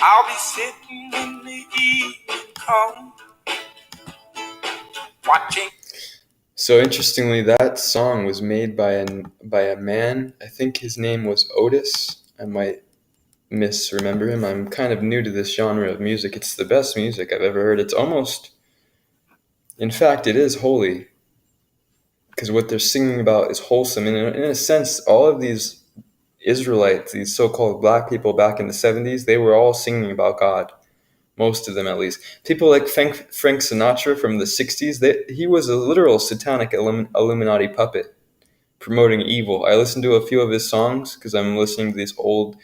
I'll be sitting in the evening calm, watching. So interestingly, that song was made by a man. I think his name was Otis. I might misremember him. I'm kind of new to this genre of music. It's the best music I've ever heard. It's almost, in fact, it is holy because what they're singing about is wholesome. And in a sense, all of these Israelites, these so-called black people back in the 70s, they were all singing about God. Most of them, at least. People like Frank Sinatra from the 60s, he was a literal satanic Illuminati puppet promoting evil. I listened to a few of his songs because I'm listening to these old,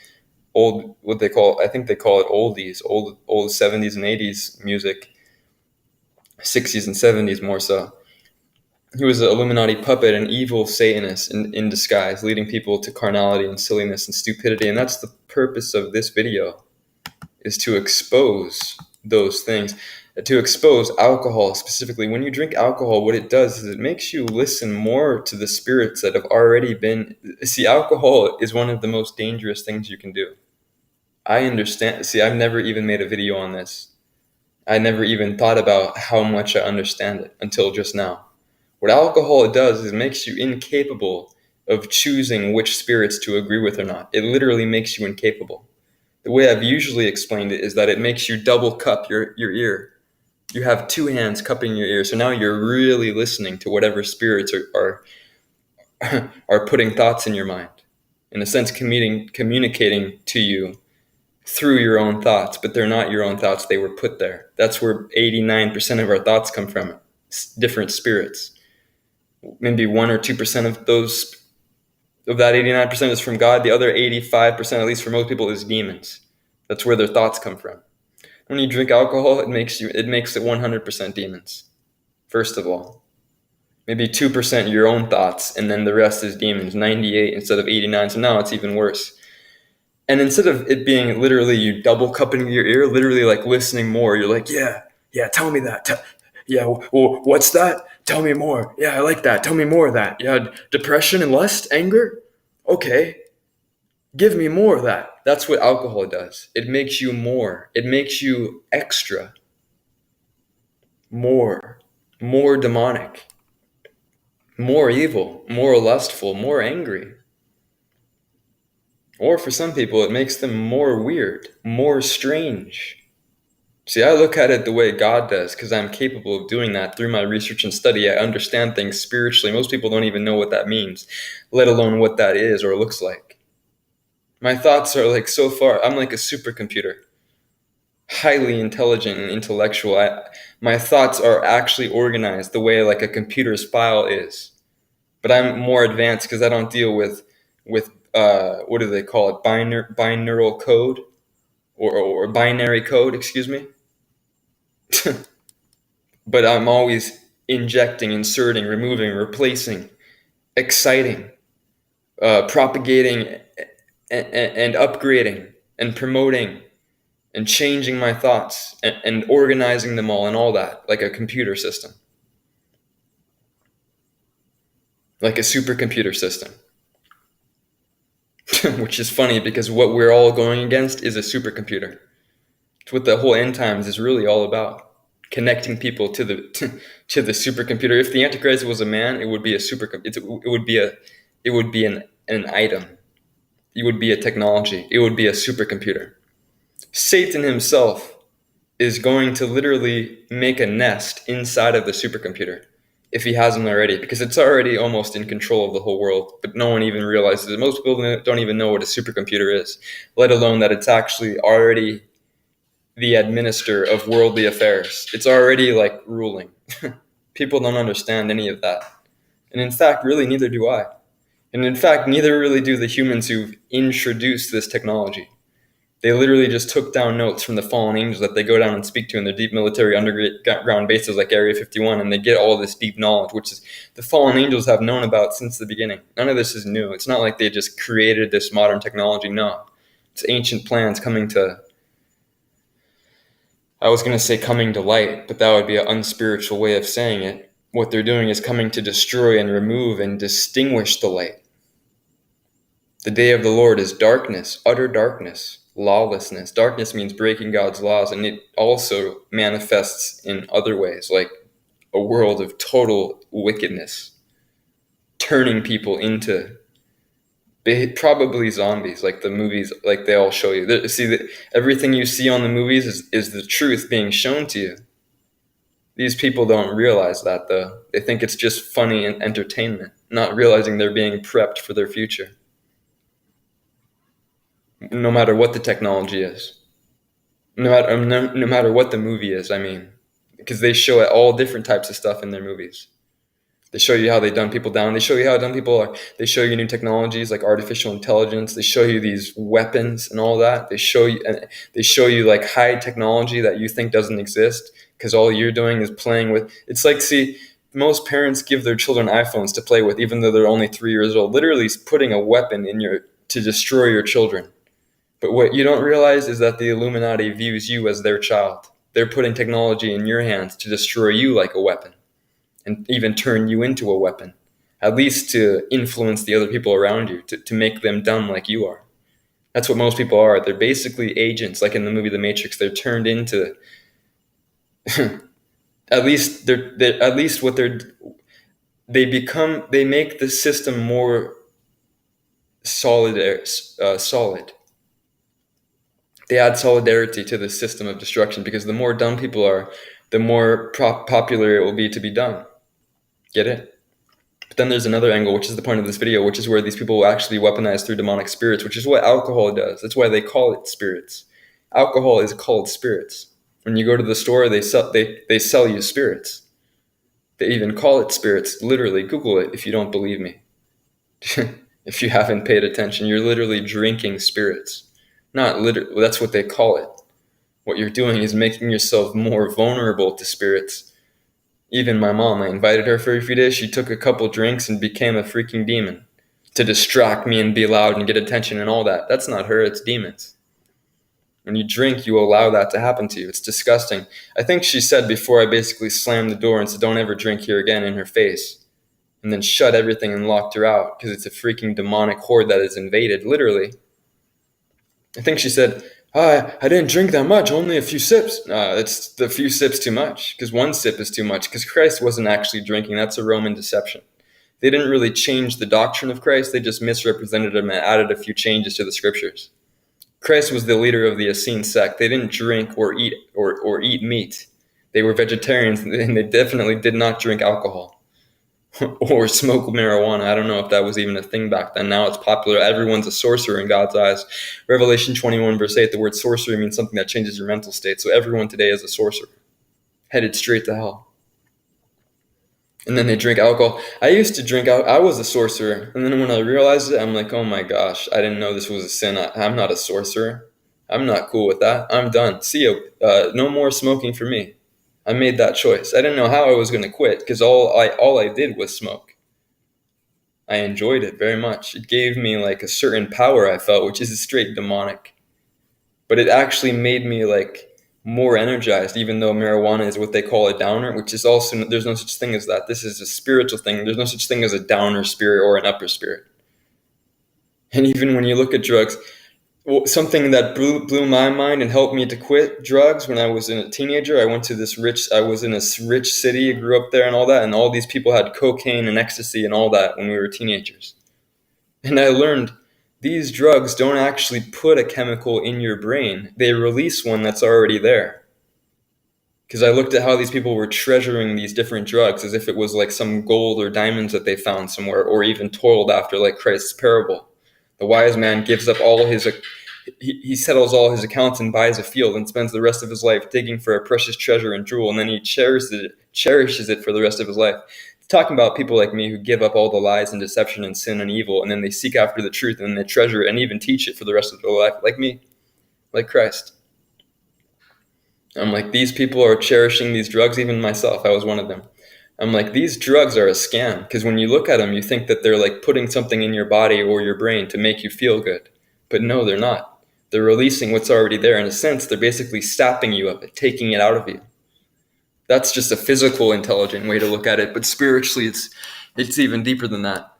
what they call, I think they call it oldies, old 70s and 80s music, 60s and 70s more so. He was an Illuminati puppet, an evil Satanist in disguise, leading people to carnality and silliness and stupidity. And that's the purpose of this video, is to expose those things, to expose alcohol specifically. When you drink alcohol, what it does is it makes you listen more to the spirits that have already been. See, alcohol is one of the most dangerous things you can do. I understand. See, I've never even made a video on this. I never even thought about how much I understand it until just now. What alcohol does is it makes you incapable of choosing which spirits to agree with or not. It literally makes you incapable. The way I've usually explained it is that it makes you double cup your ear. You have two hands cupping your ear, so now you're really listening to whatever spirits are putting thoughts in your mind. In a sense, communicating to you through your own thoughts, but they're not your own thoughts, they were put there. That's where 89% of our thoughts come from, different spirits. Maybe 1 or 2% of that 89% is from God. The other 85%, at least for most people, is demons. That's where their thoughts come from. When you drink alcohol, it makes it 100% demons. First of all, maybe 2% your own thoughts, and then the rest is demons. 98 instead of 89. So now it's even worse. And instead of it being literally you double cupping your ear, literally like listening more, you're like, yeah, tell me that. Yeah, well, what's that? Tell me more. Yeah, I like that. Tell me more of that. Yeah, depression and lust, anger? Okay, give me more of that. That's what alcohol does. It makes you more. It makes you extra. More demonic, more evil, more lustful, more angry. Or for some people, it makes them more weird, more strange. See, I look at it the way God does because I'm capable of doing that through my research and study. I understand things spiritually. Most people don't even know what that means, let alone what that is or looks like. My thoughts are like so far, I'm like a supercomputer, highly intelligent and intellectual. My thoughts are actually organized the way like a computer's file is. But I'm more advanced because I don't deal with what do they call it, binaural code or binary code, excuse me. But I'm always injecting, inserting, removing, replacing, exciting, propagating, and upgrading, and promoting, and changing my thoughts, and organizing them all, and all that, like a computer system, like a supercomputer system. Which is funny because what we're all going against is a supercomputer. It's what the whole end times is really all about. Connecting people to the to the supercomputer. If the Antichrist was a man, it would be a supercomputer. It would be an item. It would be a technology. It would be a supercomputer. Satan himself is going to literally make a nest inside of the supercomputer if he hasn't already, because it's already almost in control of the whole world, but no one even realizes it. Most people don't even know what a supercomputer is, let alone that it's actually already the administrator of worldly affairs. It's already like ruling. People don't understand any of that. And in fact, really, neither do I. And in fact, neither really do the humans who've introduced this technology. They literally just took down notes from the fallen angels that they go down and speak to in their deep military underground bases like Area 51, and they get all this deep knowledge, which is the fallen angels have known about since the beginning. None of this is new. It's not like they just created this modern technology. No. It's ancient plans coming to, I was going to say coming to light, but that would be an unspiritual way of saying it. What they're doing is coming to destroy and remove and distinguish the light. The day of the Lord is darkness, utter darkness. lawlessness. Darkness means breaking God's laws, and it also manifests in other ways, like a world of total wickedness, turning people into probably zombies, like the movies, like they all show you. See, that everything you see on the movies is the truth being shown to you. These people don't realize that, though. They think it's just funny and entertainment, not realizing they're being prepped for their future. No matter what the technology is. No matter what the movie is, I mean. Because they show all different types of stuff in their movies. They show you how they dumb people down. They show you how dumb people are. They show you new technologies like artificial intelligence. They show you these weapons and all that. They show you like high technology that you think doesn't exist because all you're doing is playing with. It's like, see, most parents give their children iPhones to play with, even though they're only 3 years old. Literally, putting a weapon to destroy your children. But what you don't realize is that the Illuminati views you as their child. They're putting technology in your hands to destroy you like a weapon, and even turn you into a weapon, at least to influence the other people around you, to make them dumb like you are. That's what most people are. They're basically agents, like in the movie The Matrix. They're turned into, at least what they make the system more solid. They add solidarity to the system of destruction, because the more dumb people are, the more popular it will be to be dumb. Get it? But then there's another angle, which is the point of this video, which is where these people will actually weaponize through demonic spirits, which is what alcohol does. That's why they call it spirits. Alcohol is called spirits. When you go to the store, they sell you spirits. They even call it spirits. Literally, Google it if you don't believe me. If you haven't paid attention, you're literally drinking spirits. Not literally, that's what they call it. What you're doing is making yourself more vulnerable to spirits. Even my mom, I invited her for a few days. She took a couple drinks and became a freaking demon to distract me and be loud and get attention and all that. That's not her, it's demons. When you drink, you allow that to happen to you. It's disgusting. I think she said before I basically slammed the door and said, "Don't ever drink here again," in her face, and then shut everything and locked her out because it's a freaking demonic horde that has invaded, literally. I think she said, "I didn't drink that much, only a few sips." It's the few sips too much, because one sip is too much, because Christ wasn't actually drinking. That's a Roman deception. They didn't really change the doctrine of Christ. They just misrepresented him and added a few changes to the scriptures. Christ was the leader of the Essene sect. They didn't drink or eat meat. They were vegetarians, and they definitely did not drink alcohol or smoke marijuana. I don't know if that was even a thing back then. Now it's popular. Everyone's a sorcerer in God's eyes. Revelation 21 verse 8, the word sorcery means something that changes your mental state. So everyone today is a sorcerer, headed straight to hell. And then they drink alcohol. I used to drink alcohol. I was a sorcerer. And then when I realized it, I'm like, oh my gosh, I didn't know this was a sin. I'm not a sorcerer. I'm not cool with that. I'm done. See you. No more smoking for me. I made that choice. I didn't know how I was going to quit, because all I did was smoke. I enjoyed it very much. It gave me like a certain power, I felt, which is straight demonic. But it actually made me like more energized, even though marijuana is what they call a downer, which is also, there's no such thing as that. This is a spiritual thing. There's no such thing as a downer spirit or an upper spirit. And even when you look at drugs, something that blew my mind and helped me to quit drugs when I was a teenager, I was in a rich city, grew up there and all that, and all these people had cocaine and ecstasy and all that when we were teenagers. And I learned these drugs don't actually put a chemical in your brain. They release one that's already there. Because I looked at how these people were treasuring these different drugs as if it was like some gold or diamonds that they found somewhere, or even toiled after, like Christ's parable. The wise man gives up all he settles all his accounts and buys a field and spends the rest of his life digging for a precious treasure and jewel, and then he cherishes it for the rest of his life. It's talking about people like me who give up all the lies and deception and sin and evil, and then they seek after the truth, and then they treasure it and even teach it for the rest of their life, like me, like Christ. I'm like, these people are cherishing these drugs, even myself, I was one of them. I'm like, these drugs are a scam, because when you look at them, you think that they're like putting something in your body or your brain to make you feel good. But no, they're not. They're releasing what's already there. In a sense, they're basically sapping you of it, taking it out of you. That's just a physical, intelligent way to look at it. But spiritually, it's even deeper than that.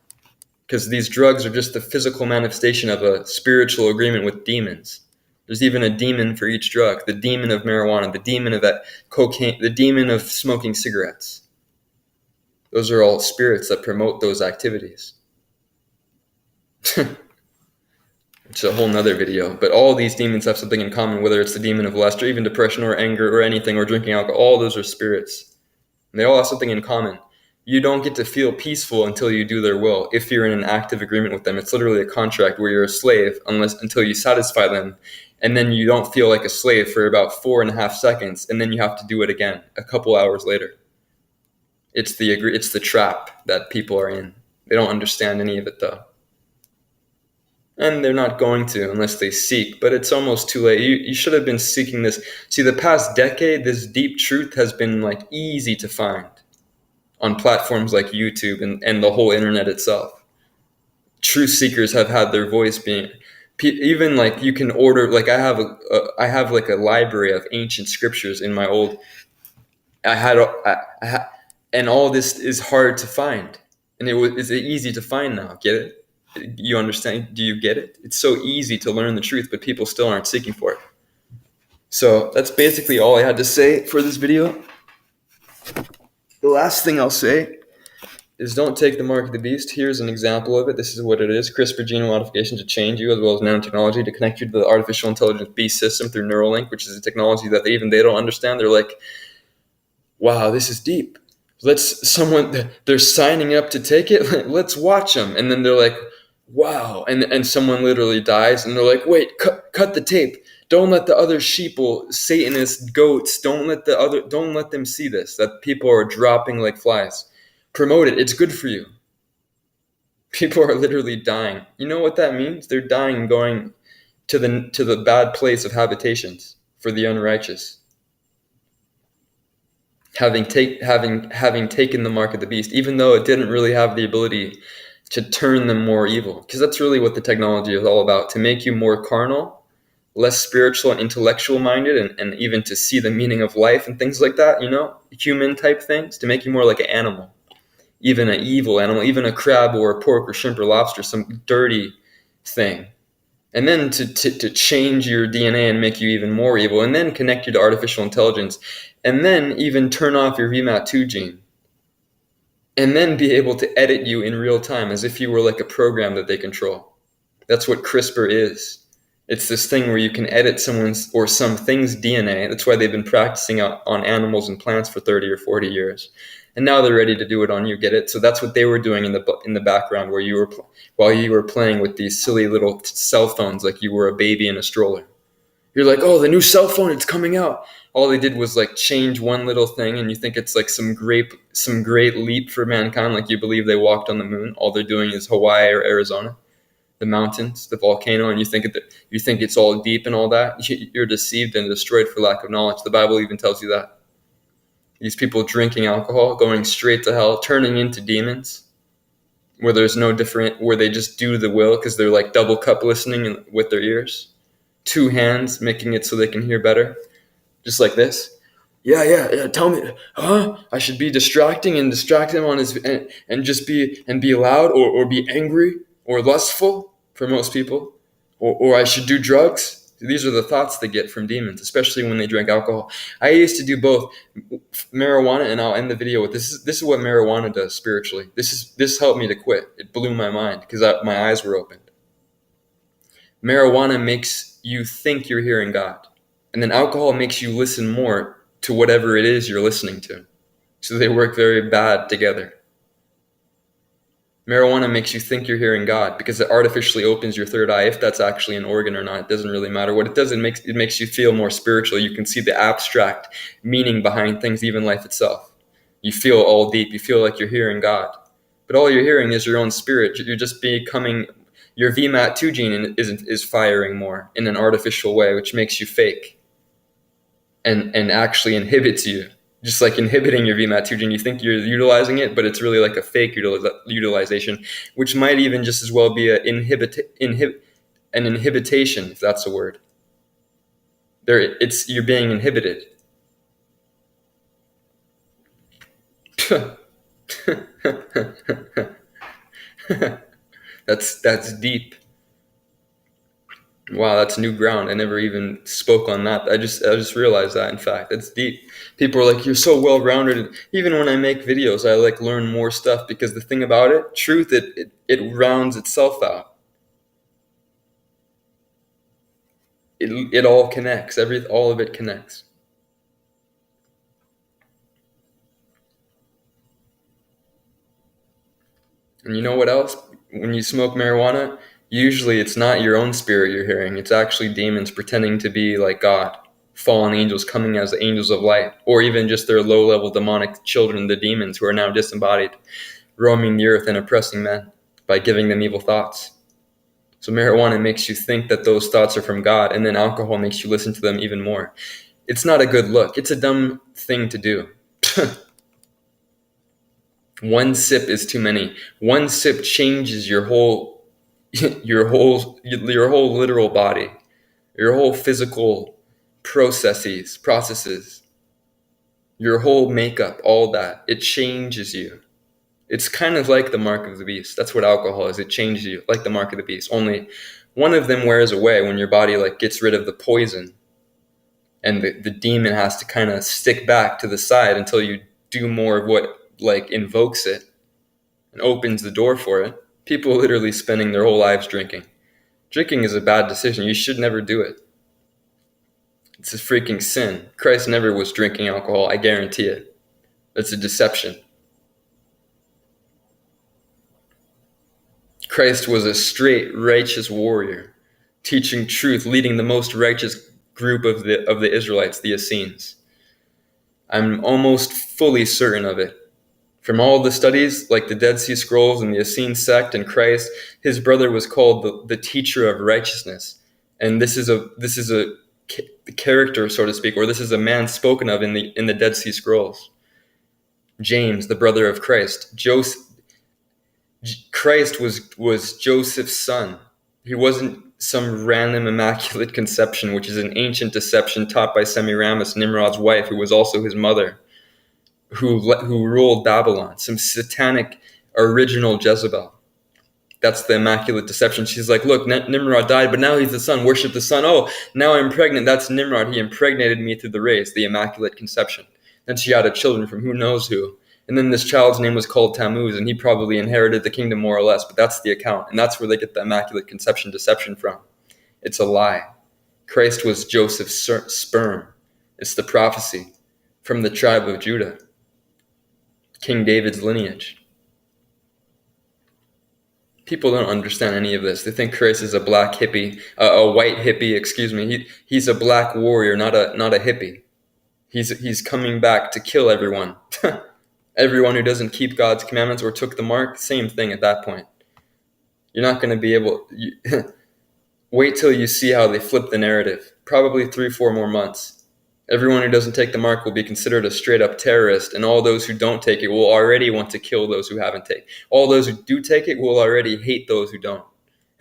Because these drugs are just the physical manifestation of a spiritual agreement with demons. There's even a demon for each drug. The demon of marijuana, the demon of that cocaine, the demon of smoking cigarettes. Those are all spirits that promote those activities. It's a whole nother video. But all these demons have something in common, whether it's the demon of lust or even depression or anger or anything or drinking alcohol. All those are spirits. And they all have something in common. You don't get to feel peaceful until you do their will. If you're in an active agreement with them, it's literally a contract where you're a slave until you satisfy them. And then you don't feel like a slave for about 4.5 seconds. And then you have to do it again a couple hours later. It's the trap that people are in. They don't understand any of it though. And they're not going to unless they seek, but it's almost too late. You should have been seeking this. See, the past decade, this deep truth has been like easy to find on platforms like YouTube and the whole internet itself. Truth seekers have had their voice being, even like you can order, like I have like a library of ancient scriptures in my old, and all this is hard to find. And it's easy to find now, get it? You understand? Do you get it? It's so easy to learn the truth, but people still aren't seeking for it. So that's basically all I had to say for this video. The last thing I'll say is don't take the mark of the beast. Here's an example of it. This is what it is. CRISPR gene modification to change you, as well as nanotechnology to connect you to the artificial intelligence beast system through Neuralink, which is a technology that they don't understand. They're like, wow, this is deep. They're signing up to take it. Let's watch them. And then they're like, wow. And someone literally dies and they're like, wait, cut the tape. Don't let the other sheeple, Satanist goats, don't let them see this, that people are dropping like flies. Promote it. It's good for you. People are literally dying. You know what that means? They're dying and going to the bad place of habitations for the unrighteous. Having taken the mark of the beast, even though it didn't really have the ability to turn them more evil. Because that's really what the technology is all about, to make you more carnal, less spiritual and intellectual minded, and even to see the meaning of life and things like that, human type things, to make you more like an animal. Even an evil animal, even a crab or a pork or shrimp or lobster, some dirty thing. And then to change your DNA and make you even more evil, and then connect you to artificial intelligence, and then even turn off your VMAT2 gene, and then be able to edit you in real time as if you were like a program that they control. That's what CRISPR is. It's this thing where you can edit someone's or some thing's DNA. That's why they've been practicing on animals and plants for 30 or 40 years. And now they're ready to do it on you, get it? So that's what they were doing in the background while you were playing with these silly little cell phones like you were a baby in a stroller. You're like, oh, the new cell phone, it's coming out. All they did was like change one little thing, and you think it's like some great leap for mankind, like you believe they walked on the moon. All they're doing is Hawaii or Arizona, the mountains, the volcano, and you think it's all deep and all that. You're deceived and destroyed for lack of knowledge. The Bible even tells you that. These people drinking alcohol, going straight to hell, turning into demons, where there's no different, where they just do the will because they're like double cup listening with their ears, two hands making it so they can hear better, just like this. Yeah. Tell me, I should be distract him on his and just be loud or be angry or lustful for most people, or I should do drugs. These are the thoughts they get from demons, especially when they drink alcohol. I used to do both marijuana, and I'll end the video with this. This is what marijuana does spiritually. This helped me to quit. It blew my mind because my eyes were opened. Marijuana makes you think you're hearing God, and then alcohol makes you listen more to whatever it is you're listening to. So they work very bad together. Marijuana makes you think you're hearing God because it artificially opens your third eye. If that's actually an organ or not, it doesn't really matter. What it does, it makes you feel more spiritual. You can see the abstract meaning behind things, even life itself. You feel all deep. You feel like you're hearing God. But all you're hearing is your own spirit. You're just becoming, your VMAT2 gene is firing more in an artificial way, which makes you fake and actually inhibits you. Just like inhibiting your VMAT2 gene, you think you're utilizing it, but it's really like a fake utilization, which might even just as well be an inhibitation, if that's a word. You're being inhibited. That's deep. Wow, that's new ground. I never even spoke on that. I just realized that. In fact, it's deep. People are like, "You're so well rounded." Even when I make videos, I like learn more stuff because the thing about it, truth, it rounds itself out. It all connects. All of it connects. And you know what else? When you smoke marijuana, usually it's not your own spirit you're hearing. It's actually demons pretending to be like God, fallen angels coming as angels of light, or even just their low-level demonic children, the demons who are now disembodied, roaming the earth and oppressing men by giving them evil thoughts. So marijuana makes you think that those thoughts are from God, and then alcohol makes you listen to them even more. It's not a good look. It's a dumb thing to do. One sip is too many. One sip changes your whole your whole literal body, your whole physical processes, your whole makeup, all that. It changes you. It's kind of like the mark of the beast. That's what alcohol is. It changes you like the mark of the beast. Only one of them wears away when your body like gets rid of the poison, and the demon has to kind of stick back to the side until you do more of what like invokes it and opens the door for it. People literally spending their whole lives drinking. Drinking is a bad decision. You should never do it. It's a freaking sin. Christ never was drinking alcohol. I guarantee it. It's a deception. Christ was a straight, righteous warrior, teaching truth, leading the most righteous group of the Israelites, the Essenes. I'm almost fully certain of it. From all the studies, like the Dead Sea Scrolls and the Essene sect and Christ, his brother was called the teacher of righteousness. And this is a character, so to speak, or this is a man spoken of in the Dead Sea Scrolls. James, the brother of Christ. Christ was Joseph's son. He wasn't some random immaculate conception, which is an ancient deception taught by Semiramis, Nimrod's wife, who was also his mother, who ruled Babylon, some satanic original Jezebel. That's the immaculate deception. She's like, look, Nimrod died, but now he's the son. Worship the son. Oh, now I'm pregnant. That's Nimrod. He impregnated me through the race, the immaculate conception. Then she had a children from who knows who. And then this child's name was called Tammuz, and he probably inherited the kingdom more or less. But that's the account. And that's where they get the immaculate conception deception from. It's a lie. Christ was Joseph's sperm. It's the prophecy from the tribe of Judah, King David's lineage. People don't understand any of this. They think Christ is a black hippie, a white hippie. Excuse me. He's a black warrior, not a hippie. He's coming back to kill everyone. Everyone who doesn't keep God's commandments or took the mark, same thing at that point. You're not going to be able. Wait till you see how they flip the narrative. Probably 3-4 more months. Everyone who doesn't take the mark will be considered a straight-up terrorist, and all those who don't take it will already want to kill those who haven't taken it. All those who do take it will already hate those who don't.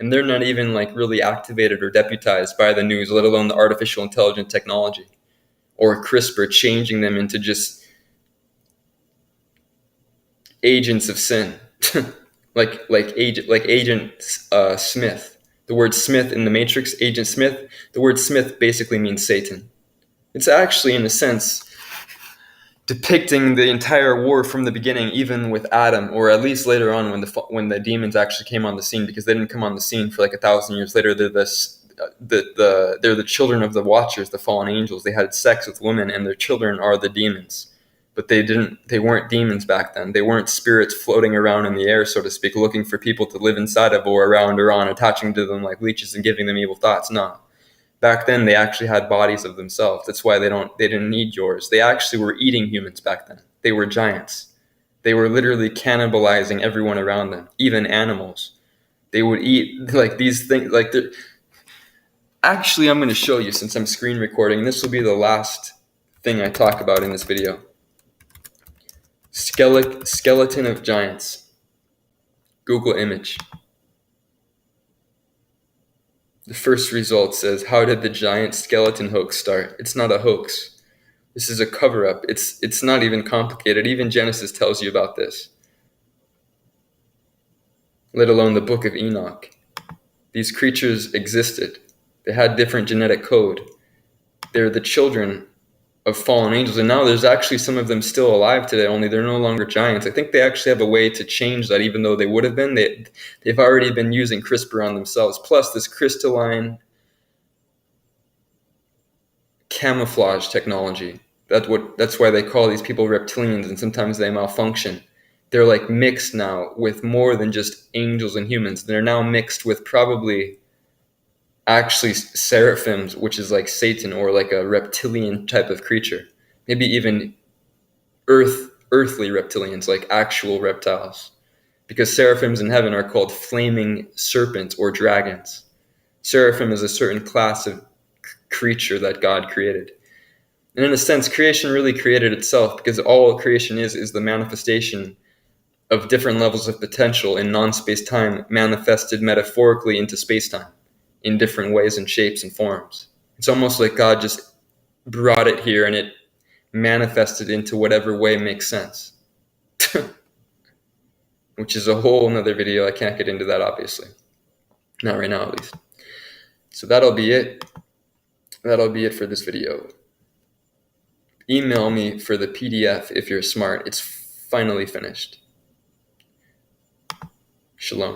And they're not even like really activated or deputized by the news, let alone the artificial intelligence technology or CRISPR changing them into just agents of sin, like Agent Smith. The word Smith in the Matrix, Agent Smith. The word Smith basically means Satan. It's actually, in a sense, depicting the entire war from the beginning, even with Adam, or at least later on when the demons actually came on the scene, because they didn't come on the scene for like 1,000 years later. They're the children of the Watchers, the fallen angels. They had sex with women, and their children are the demons. But they weren't demons back then. They weren't spirits floating around in the air, so to speak, looking for people to live inside of or around or on, attaching to them like leeches and giving them evil thoughts. No. Back then, they actually had bodies of themselves. That's why they didn't need yours. They actually were eating humans back then. They were giants. They were literally cannibalizing everyone around them, even animals. They would eat like these things. Actually, I'm going to show you since I'm screen recording. This will be the last thing I talk about in this video. Skeleton of giants. Google image. The first result says, how did the giant skeleton hoax start? It's not a hoax. This is a cover-up. It's not even complicated. Even Genesis tells you about this. Let alone the book of Enoch. These creatures existed. They had different genetic code. They're the children of fallen angels, and now there's actually some of them still alive today, only they're no longer giants. I think they actually have a way to change that, even though they would have been. They've already been using CRISPR on themselves, plus this crystalline camouflage technology. That's why they call these people reptilians, and sometimes they malfunction. They're like mixed now with more than just angels and humans. They're now mixed with probably actually seraphims, which is like Satan or like a reptilian type of creature. Maybe even earthly reptilians, like actual reptiles. Because seraphims in heaven are called flaming serpents or dragons. Seraphim is a certain class of creature that God created. And in a sense, creation really created itself, because all creation is the manifestation of different levels of potential in non-space-time manifested metaphorically into space-time in different ways and shapes and forms. It's almost like God just brought it here and it manifested into whatever way makes sense. Which is a whole nother video. I can't get into that, obviously. Not right now, at least. So that'll be it. That'll be it for this video. Email me for the PDF if you're smart. It's finally finished. Shalom.